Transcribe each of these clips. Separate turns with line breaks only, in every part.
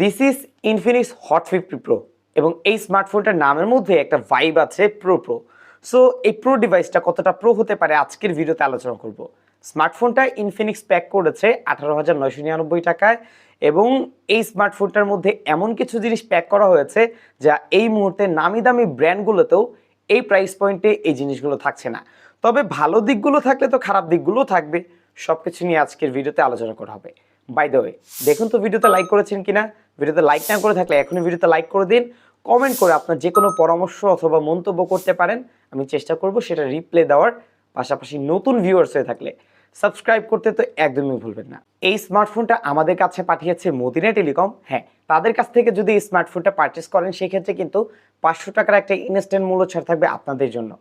This is Infinix hot 50 pro এবং এই স্মার্টফোনটার নামের মধ্যে একটা ভাইব আছে প্রো। সো এই প্রো ডিভাইসটা কতটা প্রো হতে পারে আজকের ভিডিওতে আলোচনা করব। স্মার্টফোনটা ইনফিনিক্স প্যাক করেছে 18,999 টাকায় এবং এই স্মার্টফোনটার মধ্যে এমন কিছু জিনিস প্যাক করা হয়েছে যা এই মুহূর্তে নামি দামি ব্র্যান্ডগুলোতেও এই প্রাইস পয়েন্টে এই জিনিসগুলো থাকছে না। তবে ভালো দিকগুলো থাকলে তো খারাপ দিকগুলোও থাকবে। সবকিছু নিয়ে আজকের ভিডিওতে আলোচনা করা হবে। বাই দ্য ওয়ে, দেখুন তো ভিডিওতে লাইক করেছেন কিনা। ভিডিওতে লাইক না করে থাকলে এখনই ভিডিওতে লাইক করে দিন। কমেন্ট করে আপনার যে কোনো পরামর্শ অথবা মন্তব্য করতে পারেন, আমি চেষ্টা করব সেটা রিপ্লে দেওয়ার। পাশাপাশি নতুন ভিউয়ার্স হয়ে থাকলে সাবস্ক্রাইব করতে তো একদমই ভুলবেন না। এই স্মার্টফোনটা আমাদের কাছে পাঠিয়েছে মদিনা টেলিকম। হ্যাঁ, তাদের কাছ থেকে যদি এই স্মার্টফোনটা পারচেস করেন সেক্ষেত্রে কিন্তু 500 টাকার একটা ইনস্ট্যান্ট মূল্য ছাড় থাকবে আপনাদের জন্য।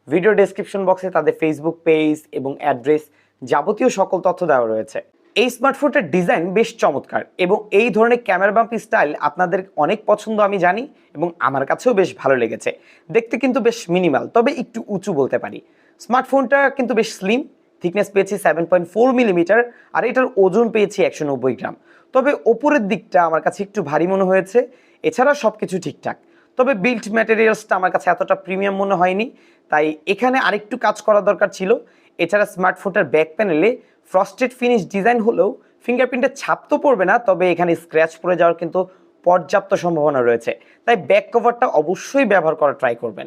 ভিডিও ডেসক্রিপশন বক্সে তাদের ফেসবুক পেজ এবং অ্যাড্রেস যাবতীয় সকল তথ্য দেওয়া রয়েছে। এই স্মার্টফোনটার ডিজাইন বেশ চমৎকার এবং এই ধরনের ক্যামেরা বাম্প স্টাইল আপনাদের অনেক পছন্দ আমি জানি এবং আমার কাছেও বেশ ভালো লেগেছে। দেখতে কিন্তু বেশ মিনিমাল, তবে একটু উঁচু বলতে পারি। স্মার্টফোনটা কিন্তু বেশ স্লিম, থিকনেস পেয়েছি 7.4 মিলিমিটার আর এটার ওজন পেয়েছি 190 গ্রাম। তবে ওপরের দিকটা আমার কাছে একটু ভারী মনে হয়েছে, এছাড়া সব কিছু ঠিকঠাক। তবে বিল্ড ম্যাটেরিয়ালসটা আমার কাছে এতটা প্রিমিয়াম মনে হয়নি, তাই এখানে আরেকটু কাজ করা দরকার ছিল। এছাড়া স্মার্টফোনটার ব্যাক প্যানেলে ফ্রস্টেড ফিনিশ ডিজাইন হলেও ফিঙ্গারপ্রিন্টের ছাপ তো পড়বে না, তবে এখানে স্ক্র্যাচ পড়ে যাওয়ার কিন্তু পর্যাপ্ত সম্ভাবনা রয়েছে। তাই ব্যাক কভারটা অবশ্যই ব্যবহার করা ট্রাই করবেন।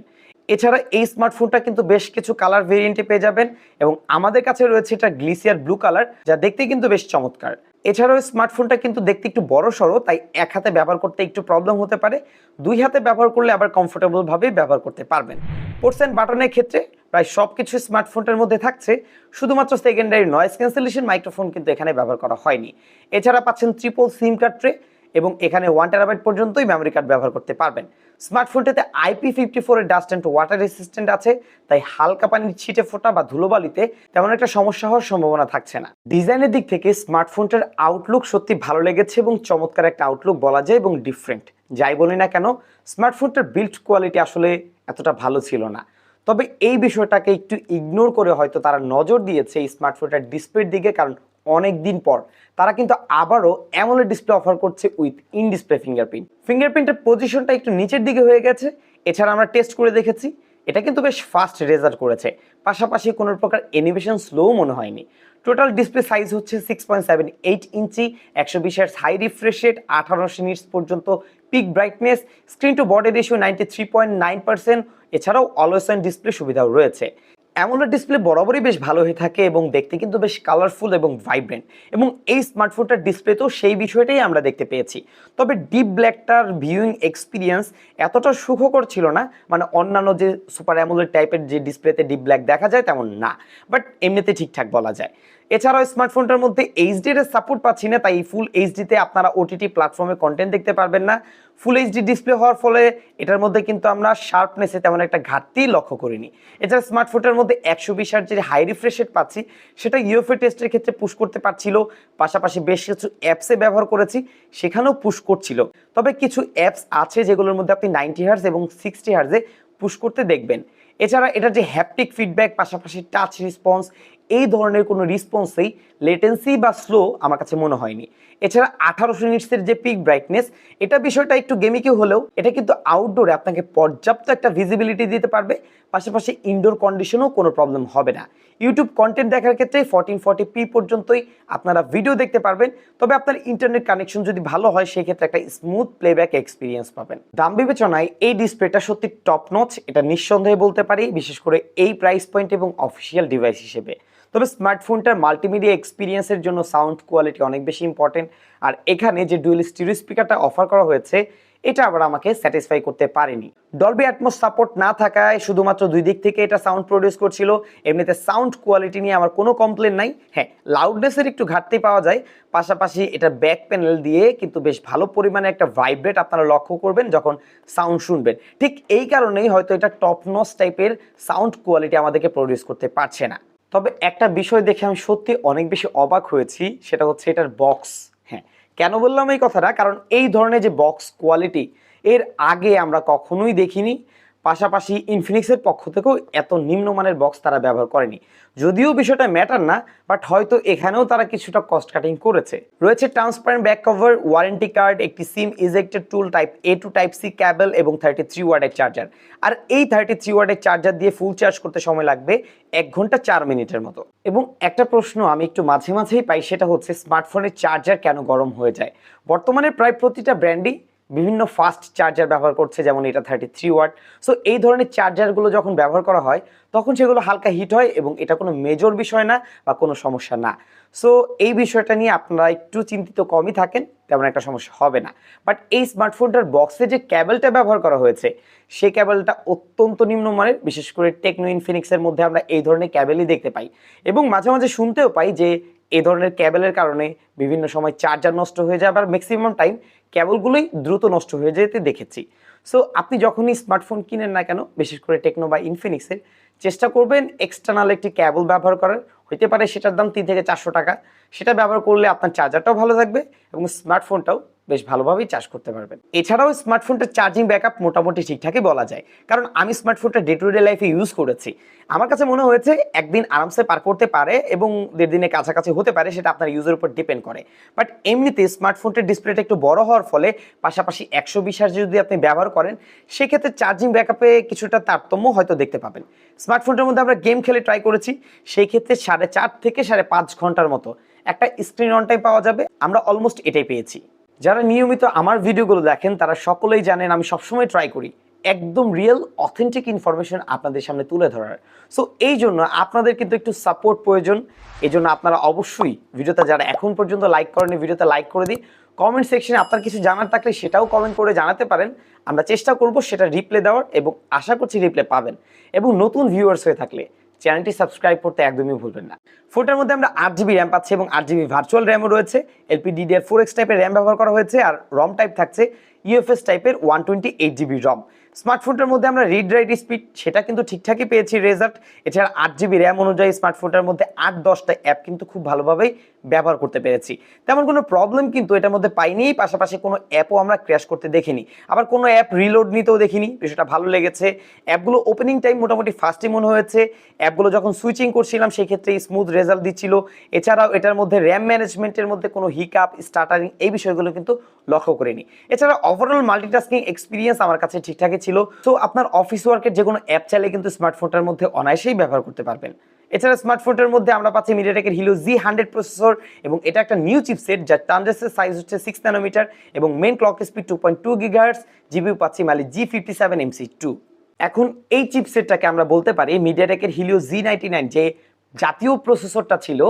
এছাড়া এই স্মার্টফোনটা কিন্তু বেশ কিছু কালার ভেরিয়েন্টে পেয়ে যাবেন এবং আমাদের কাছে রয়েছে এটা গ্লিসিয়ার ব্লু কালার, যা দেখতে কিন্তু বেশ চমৎকার। এছাড়াও স্মার্টফোনটা কিন্তু দেখতে একটু বড় সড়ো, তাই এক হাতে ব্যবহার করতে একটু প্রবলেম হতে পারে। দুই হাতে ব্যবহার করলে আবার কমফোর্টেবল ভাবে ব্যবহার করতে পারবেন। পোর্টস অ্যান্ড বাটনের ক্ষেত্রে প্রায় সব কিছু স্মার্টফোনটার মধ্যে থাকছে, শুধুমাত্র সেকেন্ডারি নয়েজ ক্যান্সেলেশন মাইক্রোফোন কিন্তু এখানে ব্যবহার করা হয়নি। এছাড়া পাচ্ছেন ট্রিপল সিম কার্ড ট্রে এবং এখানে 1 টেরাবাইট পর্যন্তই মেমোরি কার্ড ব্যবহার করতে পারবেন। স্মার্টফোনটাতে IP54 এর ডাস্ট অ্যান্ড ওয়াটার রেসিস্ট্যান্ট আছে, তাই হালকা পানির ছিটে ফোটা বা ধুলোবালিতে তেমন একটা সমস্যা হওয়ার সম্ভাবনা থাকছে না। ডিজাইনের দিক থেকে স্মার্টফোনটার আউটলুক সত্যি ভালো লেগেছে এবং চমৎকার একটা আউটলুক বলা যায় এবং ডিফারেন্ট। যাই বলি না কেন, স্মার্টফোনটার বিল্ড কোয়ালিটি আসলে এতটা ভালো ছিল না। তবে এই বিষয়টাকে একটু ইগনোর করে হয়তো তারা নজর দিয়েছে এই স্মার্টফোনটার ডিসপ্লের দিকে, কারণ অনেক দিন পর তারা কিন্তু আবারও অ্যামোলেড ডিসপ্লে অফার করছে উইথ ইন ডিসপ্লে ফিঙ্গারপ্রিন্ট। ফিঙ্গারপ্রিন্টের পজিশনটা একটু নিচের দিকে হয়ে গেছে। এছাড়া আমরা টেস্ট করে দেখেছি, এটা কিন্তু বেশ ফাস্ট রেজাল্ট করেছে। পাশাপাশি কোনো প্রকার অ্যানিমেশন স্লো মনে হয়নি। টোটাল ডিসপ্লে সাইজ হচ্ছে 6.78 inch, 120 hertz high refresh rate, 1800 nits পর্যন্ত peak brightness, screen to body ratio 93.9%। এছাড়াও অলওয়েজ অন ডিসপ্লে সুবিধাও রয়েছে। অ্যামোলেড ডিসপ্লে বরাবরই বেশ ভালো হয়ে থাকে এবং দেখতে কিন্তু বেশ কালারফুল এবং ভাইব্রেন্ট, এবং এই স্মার্টফোনটার ডিসপ্লেতেও সেই বিষয়টাই আমরা দেখতে পেয়েছি। তবে ডিপ ব্ল্যাকটার ভিউইং এক্সপিরিয়েন্স এতটা সুখকর ছিল না, মানে অন্যান্য যে সুপার অ্যামোলেড টাইপের যে ডিসপ্লেতে ডিপ ব্ল্যাক দেখা যায় তেমন না, বাট এমনিতে ঠিকঠাক বলা যায়। এছাড়াও স্মার্টফোনটার মধ্যে এইচডি এর সাপোর্ট পাচ্ছি না, তাই ফুল এইচডিতে আপনারা ওটিটি প্ল্যাটফর্মে কন্টেন্ট দেখতে পারবেন না। ফুল এইচডি ডিসপ্লে হওয়ার ফলে এটার মধ্যে কিন্তু আমরা শার্পনেসে তেমন একটা ঘাটতি লক্ষ্য করিনি। এছাড়া স্মার্টফোনটার মধ্যে 120 হার্টজ যে হাই রিফ্রেশ রেট পাচ্ছি সেটা ইউএফএ টেস্টের ক্ষেত্রে পুশ করতে পারছিল। পাশাপাশি বেশ কিছু অ্যাপসে ব্যবহার করেছি, সেখানেও পুশ করছিল। তবে কিছু অ্যাপস আছে যেগুলোর মধ্যে আপনি 90 হার্টজ এবং 60 হার্টজে পুশ করতে দেখবেন। এছাড়া এটা যে হ্যাপটিক ফিডব্যাক, পাশাপাশি টাচ রেসপন্স, এই ধরনের কোনো রেসপন্সেই লেটেন্সি বা স্লো আমার কাছে মনে হয়নি। এছাড়া 1800 নিটসের যে পিক ব্রাইটনেস, এটা বিষয়টা একটু গেমিকি হলেও এটা কিন্তু আউটডোরে আপনাকে পর্যাপ্ত একটা ভিজিবিলিটি দিতে পারবে। পাশাপাশি ইনডোর কন্ডিশনেও কোনো প্রবলেম হবে না। ইউটিউব কন্টেন্ট দেখার ক্ষেত্রে 1440p পর্যন্তই আপনারা ভিডিও দেখতে পারবেন। তবে আপনার ইন্টারনেট কানেকশন যদি ভালো হয় সেক্ষেত্রে একটা স্মুথ প্লেব্যাক এক্সপিরিয়েন্স পাবেন। দাম বিবেচনায় এই ডিসপ্লেটা সত্যি টপ নচ, এটা নিঃসন্দেহে বলতে পারি, বিশেষ করে এই প্রাইস পয়েন্ট এবং অফিসিয়াল ডিভাইস হিসেবে। তবে স্মার্টফোনটার মাল্টিমিডিয়া এক্সপিরিয়েন্সের জন্য সাউন্ড কোয়ালিটি অনেক বেশি ইম্পর্টেন্ট, আর এখানে যে ডুয়েল স্টিরিও স্পিকারটা অফার করা হয়েছে এটা আবার আমাকে স্যাটিসফাই করতে পারেনি। ডলবি অ্যাটমস সাপোর্ট না থাকায় শুধুমাত্র দুই দিক থেকে এটা সাউন্ড প্রডিউস করছিল। এমনিতে সাউন্ড কোয়ালিটি নিয়ে আমার কোনো কমপ্লেন নাই। হ্যাঁ, লাউডনেসের একটু ঘাটতি পাওয়া যায়। পাশাপাশি এটা ব্যাক প্যানেল দিয়ে কিন্তু বেশ ভালো পরিমাণে একটা ভাইব্রেট আপনারা লক্ষ্য করবেন যখন সাউন্ড শুনবেন। ঠিক এই কারণেই হয়তো এটা টপ নচ টাইপের সাউন্ড কোয়ালিটি আমাদেরকে প্রডিউস করতে পারছে না। তবে একটা বিষয় দেখে আমি সত্যি অনেক বেশি অবাক হয়েছি, সেটা হচ্ছে এটার বক্স। হ্যাঁ, কেন বললাম এই কথাটা, কারণ এই ধরনের যে বক্স কোয়ালিটি এর আগে আমরা কখনোই দেখিনি। পাশাপাশি ইনফিনিক্সের পক্ষ থেকেও এত নিম্নমানের বক্স তারা ব্যবহার করেনি। যদিও বিষয়টা ম্যাটার না, বাট হয়তো এখানেও তারা কিছুটা কস্ট কাটিং করেছে। রয়েছে transparent back cover, warranty card, একটি সিম ইজেক্টেড টুল, টাইপ এ টু টাইপ সি ক্যাবল এবং 33 ওয়াটের চার্জার। আর এই 33 ওয়াটের চার্জার দিয়ে ফুল চার্জ করতে সময় লাগবে 1 ঘন্টা 4 মিনিটের মতো। এবং একটা প্রশ্ন আমি একটু মাঝে মাঝেই পাই, সেটা হচ্ছে স্মার্টফোনের চার্জার কেন গরম হয়ে যায়। বর্তমানে প্রায় প্রতিটা ব্র্যান্ডই বিভিন্ন ফাস্ট চার্জার ব্যবহার করছে, যেমন এটা 33 ওয়াট। সো এই ধরনের চার্জারগুলো যখন ব্যবহার করা হয় তখন সেগুলো হালকা হিট হয় এবং এটা কোনো মেজর বিষয় না বা কোনো সমস্যা না। সো এই বিষয়টা নিয়ে আপনারা একটু চিন্তিত কমই থাকেন, তেমন একটা সমস্যা হবে না। বাট এই স্মার্টফোনটার বক্সে যে ক্যাবেলটা ব্যবহার করা হয়েছে সেই ক্যাবেলটা অত্যন্ত নিম্নমানের। বিশেষ করে টেকনো ইনফিনিক্সের মধ্যে আমরা এই ধরনের ক্যাবেলই দেখতে পাই এবং মাঝে মাঝে শুনতেও পাই যে এই ধরনের ক্যাবেলের কারণে বিভিন্ন সময় চার্জার নষ্ট হয়ে যায়, আবার ম্যাক্সিমাম টাইম ক্যাবলগুলোই দ্রুত নষ্ট হয়ে যেতে দেখেছি। সো আপনি যখনই স্মার্টফোন কিনেন না কেন, বিশেষ করে টেকনো বা ইনফিনিক্সের, চেষ্টা করবেন এক্সটার্নাল একটি ক্যাবল ব্যবহার করার। হইতে পারে সেটার দাম 3 থেকে 400 টাকা। সেটা ব্যবহার করলে আপনার চার্জারটাও ভালো থাকবে এবং স্মার্টফোনটাও বেশ ভালোভাবেই চার্জ করতে পারবেন। এছাড়াও স্মার্টফোনটার চার্জিং ব্যাকআপ মোটামুটি ঠিকঠাকই বলা যায়, কারণ আমি স্মার্টফোনটা ডে টু ডে লাইফে ইউজ করেছি। আমার কাছে মনে হয়েছে একদিন আরামসে পার করতে পারে এবং 1.5 দিনের কাছাকাছি হতে পারে, সেটা আপনার ইউজের উপর ডিপেন্ড করে। বাট এমনিতে স্মার্টফোনটার ডিসপ্লেটা একটু বড় হওয়ার ফলে, পাশাপাশি 120 হার্জ যদি আপনি ব্যবহার করেন, সেক্ষেত্রে চার্জিং ব্যাকআপে কিছুটা তারতম্য হয়তো দেখতে পাবেন। স্মার্টফোনটার মধ্যে আমরা গেম খেলে ট্রাই করেছি, সেই ক্ষেত্রে 4.5 থেকে 5.5 ঘন্টার মতো একটা স্ক্রিন অন টাইম পাওয়া যাবে। আমরা অলমোস্ট এটাই পেয়েছি। যারা নিয়মিত আমার ভিডিওগুলো দেখেন তারা সকলেই জানেন আমি সবসময় ট্রাই করি একদম রিয়েল অথেন্টিক ইনফরমেশন আপনাদের সামনে তুলে ধরার। সো এই জন্য আপনাদের কিন্তু একটু সাপোর্ট প্রয়োজন। এই জন্য আপনারা অবশ্যই ভিডিওটা, যারা এখন পর্যন্ত লাইক করেনি, ভিডিওতে লাইক করে দিই। কমেন্ট সেকশনে আপনার কিছু জানার থাকলে সেটাও কমেন্ট করে জানাতে পারেন। আমরা চেষ্টা করব সেটা রিপ্লাই দেওয়ার এবং আশা করছি রিপ্লাই পাবেন। এবং নতুন ভিউয়ার্স হয়ে থাকলে চ্যানেলটি সাবস্ক্রাইব করতে একদমই ভুলবেন না। ফোনটার মধ্যে আমরা 8GB র্যাম পাচ্ছি এবং 8GB ভার্চুয়াল র্যামও রয়েছে। LPDDR4X টাইপের র্যাম ব্যবহার করা হয়েছে আর রম টাইপ থাকছে UFS টাইপের 128GB রম। স্মার্টফোনটার মধ্যে আমরা রিড রাইট স্পিড সেটা কিন্তু ঠিকঠাকই পেয়েছি রেজাল্ট। এছাড়া 8GB র্যাম অনুযায়ী স্মার্টফোনটার মধ্যে 8-10টা অ্যাপ কিন্তু খুব ভালোভাবেই ব্যবহার করতে পেরেছি। তেমন কোনো প্রবলেম কিন্তু এটার মধ্যে পাইনি। পাশাপাশি কোনো অ্যাপও আমরা ক্র্যাশ করতে দেখিনি, আবার কোনো অ্যাপ রিলোড নিতেও দেখিনি। বিষয়টা ভালো লেগেছে। অ্যাপগুলো ওপেনিং টাইম মোটামুটি ফাস্টই মনে হয়েছে। অ্যাপগুলো যখন সুইচিং করছিলাম সেই ক্ষেত্রে স্মুথ রেজাল্ট দিচ্ছিল। এছাড়াও এটার মধ্যে র্যাম ম্যানেজমেন্টের মধ্যে কোনো হিকআপ, স্টার্টারিং এই বিষয়গুলো কিন্তু লক্ষ্য করিনি। এছাড়া ওভারঅল মাল্টিটাস্কিং এক্সপিরিয়েন্স আমার কাছে ঠিকঠাকই ছিল। তো আপনার অফিস ওয়ার্কের যে কোনো অ্যাপ চাইলে কিন্তু স্মার্টফোনটার মধ্যে অনায়াসেই ব্যবহার করতে পারবেন। এছাড়া স্মার্টফোনটার মধ্যে আমরা পাচ্ছি মিডিয়াটেকের হিলো Z100 প্রসেসর এবং এটা একটা নিউ চিপসেট যার ট্রানজিস্টর সাইজ হচ্ছে 6 ন্যানোমিটার এবং main clock speed 2.2 GHz। GPU পাচ্ছি মালি G57MC2। এখন এই চিপসেটটাকে আমরা বলতে পারি মিডিয়াটেকের হিলিও Z99 যে জাতীয় প্রসেসরটা ছিল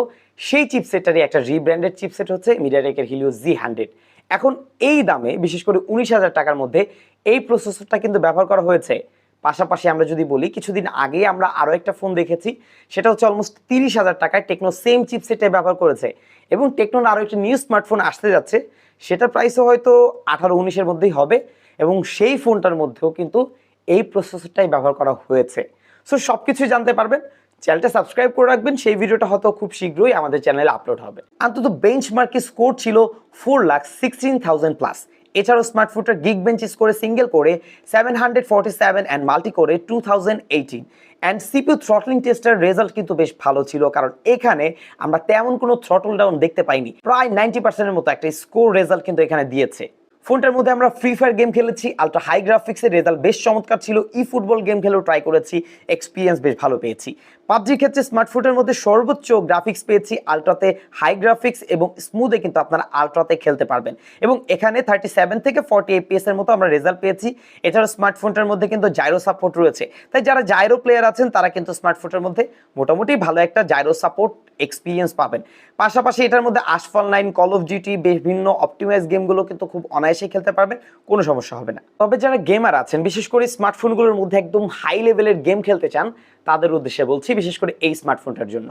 সেই চিপসেটটারই একটা রিব্র্যান্ডেড চিপসেট হচ্ছে মিডিয়াটেকের হিলিও Z100। এখন এই দামে বিশেষ করে 19,000 টাকার মধ্যে এই প্রসেসরটা কিন্তু ব্যবহার করা হয়েছে। পাশাপাশি আমরা যদি বলি কিছুদিন আগে আমরা আরও একটা ফোন দেখেছি, সেটা হচ্ছে অলমোস্ট 30,000 টাকায় টেকনো সেম চিপসেটে ব্যবহার করেছে এবং টেকনোর আরও একটা নিউ স্মার্টফোন আসতে যাচ্ছে, সেটার প্রাইসও হয়তো 18-19-এর মধ্যেই হবে এবং সেই ফোনটার মধ্যেও কিন্তু এই প্রসেসরটাই ব্যবহার করা হয়েছে। সো সব কিছুই জানতে পারবেন। চ্যানেলটা সাবস্ক্রাইব করে রাখবেন, সেই ভিডিওটা হয়তো খুব শীঘ্রই আমাদের চ্যানেলে আপলোড হবে। অন্তত বেঞ্চমার্কের স্কোর ছিল 4,16,000+। এছাড়াও স্মার্টফোনটার গিগ বেঞ্চ স্কোরে সিঙ্গেল করে 747 অ্যান্ড মাল্টি করে 2018 অ্যান্ড সিপিইউ থ্রটলিং টেস্টের রেজাল্ট কিন্তু বেশ ভালো ছিল, কারণ এখানে আমরা তেমন কোনো থ্রটল ডাউন দেখতে পাইনি। প্রায় 90%-এর মতো একটা স্কোর রেজাল্ট কিন্তু এখানে দিয়েছে। ফোনটার মধ্যে আমরা ফ্রি ফায়ার গেম খেলেছি, আলট্রা হাই গ্রাফিক্সের রেজাল্ট বেশ চমৎকার ছিল। ফুটবল গেম খেলেও ট্রাই করেছি, এক্সপিরিয়েন্স বেশ ভালো পেয়েছি। পাবজির ক্ষেত্রে স্মার্টফোনের মধ্যে সর্বোচ্চ গ্রাফিক্স পেয়েছি, আলট্রাতে হাই গ্রাফিক্স এবং স্মুথে কিন্তু আপনারা আলট্রাতে খেলতে পারবেন এবং এখানে 37 থেকে 40 FPS এর মতো আমরা রেজাল্ট পেয়েছি। এছাড়া স্মার্টফোনটার মধ্যে কিন্তু জাইরো সাপোর্ট রয়েছে, তাই যারা জাইরো প্লেয়ার আছেন তারা কিন্তু স্মার্টফোনের মধ্যে মোটামুটি ভালো একটা জাইরো সাপোর্ট এক্সপিরিয়েন্স পাবেন। পাশাপাশি এটার মধ্যে আশফল 9, কল অফ ডিউটি, বিভিন্ন অপটিমাইজ গেমগুলো কিন্তু খুব অনায়াসে খেলতে পারবেন, কোনো সমস্যা হবে না। তবে যারা গেমার আছেন, বিশেষ করে স্মার্টফোনগুলোর মধ্যে একদম হাই লেভেলের গেম খেলতে চান, তাদের উদ্দেশ্যে বলছি, বিশেষ করে এই স্মার্টফোনটার জন্য।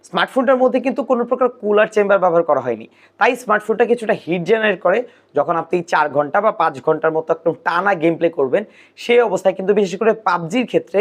স্মার্টফোনটার মধ্যে কিন্তু কোনো প্রকার কুলার চেম্বার ব্যবহার করা হয়নি, তাই স্মার্টফোনটা কিছুটা হিট জেনারেট করে। যখন আপনি 4 ঘন্টা বা 5 ঘন্টার মতো একদম টানা গেম প্লে করবেন, সেই অবস্থায় কিন্তু বিশেষ করে পাবজির ক্ষেত্রে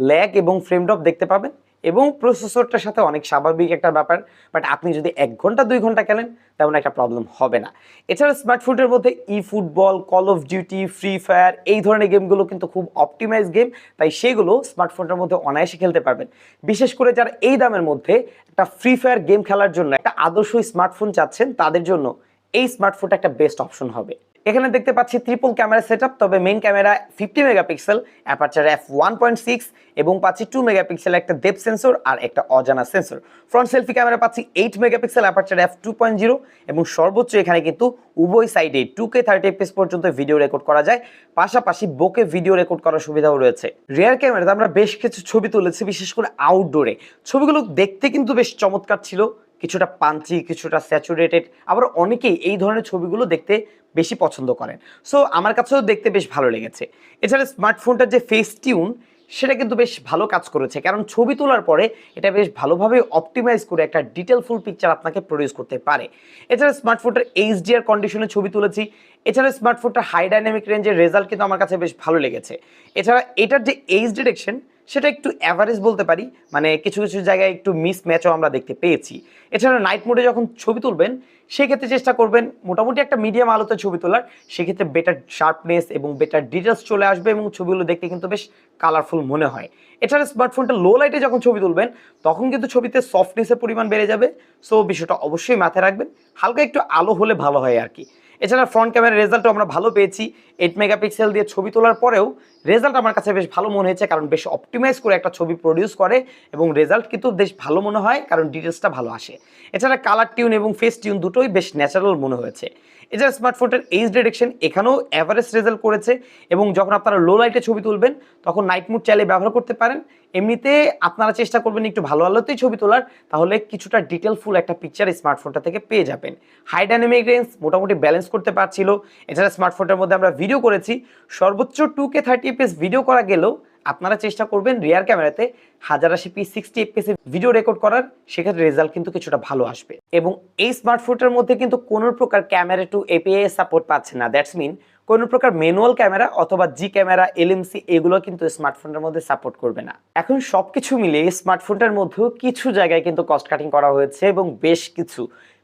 ল্যাগ এবং ফ্রেম ড্রপ দেখতে পাবেন এবং প্রসেসরটার সাথে অনেক স্বাভাবিক একটা ব্যাপার। বাট আপনি যদি 1 ঘন্টা 2 ঘন্টা খেলেন তেমন একটা প্রবলেম হবে না। এছাড়া স্মার্টফোনের মধ্যে football, call of duty, free fire এই ধরনের গেমগুলো কিন্তু খুব অপটিমাইজ গেম, তাই সেগুলো স্মার্টফোনটার মধ্যে অনায়াসে খেলতে পারবেন। বিশেষ করে যারা এই দামের মধ্যে একটা ফ্রি ফায়ার গেম খেলার জন্য একটা আদর্শ স্মার্টফোন চাচ্ছেন, তাদের জন্য এই স্মার্টফোনটা একটা বেস্ট অপশন হবে। এখানে দেখতে পাচ্ছি ট্রিপল ক্যামেরা সেটআপ, তবে main camera 50 megapixel, aperture f1.6 এবং পাচ্ছি 2 মেগাপিক্সেল একটা ডেপথ সেন্সর আর একটা অজানা সেন্সর। ফ্রন্ট সেলফি ক্যামেরা পাচ্ছি 8 মেগাপিক্সেল, অ্যাপারচার f2.0 এবং সর্বোচ্চ এখানে কিন্তু উভয় সাইডে 2K 30fps পর্যন্ত ভিডিও রেকর্ড করা যায়, পাশাপাশি বোকে ভিডিও রেকর্ড করার সুবিধাও রয়েছে। রিয়ার ক্যামেরাতে আমরা বেশ কিছু ছবি তুলেছি, বিশেষ করে আউটডোরে। ছবিগুলো দেখতে কিন্তু বেশ চমৎকার ছিল, কিছুটা পাঞ্চি, কিছুটা স্যাচুরেটেড, আবার অনেকেই এই ধরনের ছবিগুলো দেখতে বেশি পছন্দ করেন। সো আমার কাছেও দেখতে বেশ ভালো লেগেছে। এছাড়া স্মার্টফোনটার যে ফেস টিউন সেটা কিন্তু বেশ ভালো কাজ করেছে, কারণ ছবি তোলার পরে এটা বেশ ভালোভাবে অপটিমাইজ করে একটা ডিটেলফুল পিকচার আপনাকে প্রডিউস করতে পারে। এছাড়া স্মার্টফোনটার এইচডিআর কন্ডিশনে ছবি তুলেছি। এছাড়া স্মার্টফোনটার হাই ডাইনামিক রেঞ্জের রেজাল্ট কিন্তু আমার কাছে বেশ ভালো লেগেছে। এছাড়া এটার যে এইচ ডিটেকশন সেটা একটু অ্যাভারেজ বলতে পারি, মানে কিছু কিছু জায়গায় একটু মিসম্যাচও আমরা দেখতে পেয়েছি। এছাড়া নাইট মোডে যখন ছবি তুলবেন সেক্ষেত্রে চেষ্টা করবেন মোটামুটি একটা মিডিয়াম আলোতে ছবি তোলার, সেক্ষেত্রে বেটার শার্পনেস এবং বেটার ডিটেলস চলে আসবে এবং ছবিগুলো দেখতে কিন্তু বেশ কালারফুল মনে হয়। এছাড়া স্মার্টফোনটা লো লাইটে যখন ছবি তুলবেন তখন কিন্তু ছবিতে সফটনেসের পরিমাণ বেড়ে যাবে। সো বিষয়টা অবশ্যই মাথায় রাখবেন, হালকা একটু আলো হলে ভালো হয় আর কি। এছাড়া ফ্রন্ট ক্যামেরার রেজাল্টও আমরা ভালো পেয়েছি। 8 মেগাপিক্সেল দিয়ে ছবি তোলার পরেও রেজাল্ট আমার কাছে বেশ ভালো মনে হয়েছে, কারণ বেশ অপটিমাইজ করে একটা ছবি প্রডিউস করে এবং রেজাল্ট কিন্তু বেশ ভালো মনে হয়, কারণ ডিটেলসটা ভালো আসে। এছাড়া কালার টিউন এবং ফেস টিউন দুটোই বেশ ন্যাচারাল মনে হয়েছে। এছাড়া স্মার্টফোনটার এইচ ডিটেকশন এখানেও অ্যাভারেজ রেজাল্ট করেছে এবং যখন আপনারা লো লাইটে ছবি তুলবেন তখন নাইট মোড চাইলে ব্যবহার করতে পারেন। এমনিতে আপনারা চেষ্টা করবেন একটু ভালো আলোতেই ছবি তোলার, তাহলে কিছুটা ডিটেলফুল একটা পিকচার স্মার্টফোনটা থেকে পেয়ে যাবেন। হাই ডাইনামিক রেঞ্জ মোটামুটি ব্যালেন্স করতে পারছিল। এছাড়া স্মার্টফোনটার মধ্যে আমরা ভিডিও করেছি, সর্বোচ্চ 2K 30fps ভিডিও করা গেলেও আপনারা চেষ্টা করবেন রিয়ার ক্যামেরাতে 1080p 60fps ভিডিও রেকর্ড করার, সেক্ষেত্রে রেজাল্ট কিন্তু কিছুটা ভালো আসবে। এবং এই স্মার্টফোনটার মধ্যে কিন্তু কোনো প্রকার ক্যামেরা টু এপিআই সাপোর্ট পাচ্ছে না, দ্যাটস মিন কোনো প্রকার ম্যানুয়াল ক্যামেরা অথবা জি ক্যামেরা, এলএমসি এগুলো কিন্তু স্মার্টফোনের মধ্যে সাপোর্ট করবে না। এখন সবকিছু মিলিয়ে স্মার্টফোনটার মধ্যেও কিছু জায়গায় কিন্তু কস্ট কাটিং করা হয়েছে এবং বেশ কিছু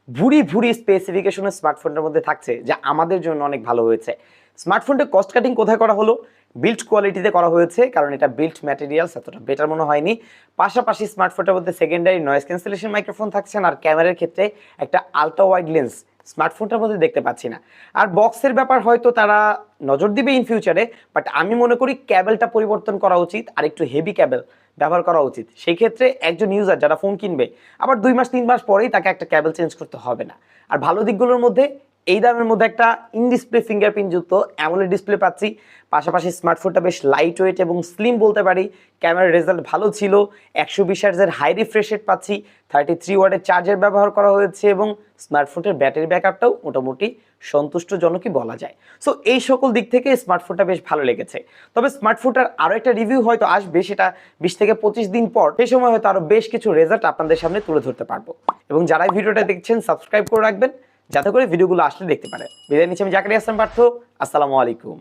ভুরি ভুরি স্পেসিফিকেশনের স্মার্টফোনটার মধ্যে থাকছে, যা আমাদের জন্য অনেক ভালো হয়েছে। স্মার্টফোনটা কস্ট কাটিং কোথায় করা হলো? বিল্ড কোয়ালিটিতে করা হয়েছে, কারণ এটা বিল্ড ম্যাটেরিয়ালস এতটা বেটার মনে হয়নি। পাশাপাশি স্মার্টফোনটার মধ্যে সেকেন্ডারি নয়েজ ক্যান্সেলেশন মাইক্রোফোন থাকছে, আর ক্যামেরার ক্ষেত্রে একটা আলট্রা ওয়াইড লেন্স স্মার্টফোনটার মধ্যে দেখতে পাচ্ছি না। আর বক্সের ব্যাপার হয়তো তারা নজর দিবে ইন ফিউচারে, বাট আমি মনে করি ক্যাবেলটা পরিবর্তন করা উচিত, আর একটু হেভি ক্যাবেল ব্যবহার করা উচিত। সেই ক্ষেত্রে একজন ইউজার যারা ফোন কিনবে আবার 2 মাস 3 মাস পরেই তাকে একটা ক্যাবেল চেঞ্জ করতে হবে না। আর ভালো দিকগুলোর মধ্যে এই দামের মধ্যে একটা ইন ডিসপ্লে ফিঙ্গারপ্রিন্ট যুক্ত অ্যামোলেড ডিসপ্লে পাচ্ছি। পাশাপাশি স্মার্টফোনটা বেশ লাইট ওয়েট এবং স্লিম বলতে পারি। ক্যামেরার রেজাল্ট ভালো ছিল। 120 হার্টজের হাই রিফ্রেশ রেট পাচ্ছি। 33 ওয়াটের চার্জার ব্যবহার করা হয়েছে এবং স্মার্টফোনের ব্যাটারি ব্যাকআপটাও মোটামুটি সন্তুষ্টজনকই বলা যায়। সো এই সকল দিক থেকে স্মার্টফোনটা বেশ ভালো লেগেছে। তবে স্মার্টফোনটার আরও একটা রিভিউ হয়তো আসবে, সেটা 20 থেকে 25 দিন পর। সেই সময় হয়তো আরও বেশ কিছু রেজাল্ট আপনাদের সামনে তুলে ধরতে পারবো। এবং যারা ভিডিওটা দেখছেন সাবস্ক্রাইব করে রাখবেন, যাতে করে ভিডিওগুলো আসলে দেখতে পারে। বিদায় নিচ্ছি আমি জাকারিয়া হাসান পার্থ। আসসালামু আলাইকুম।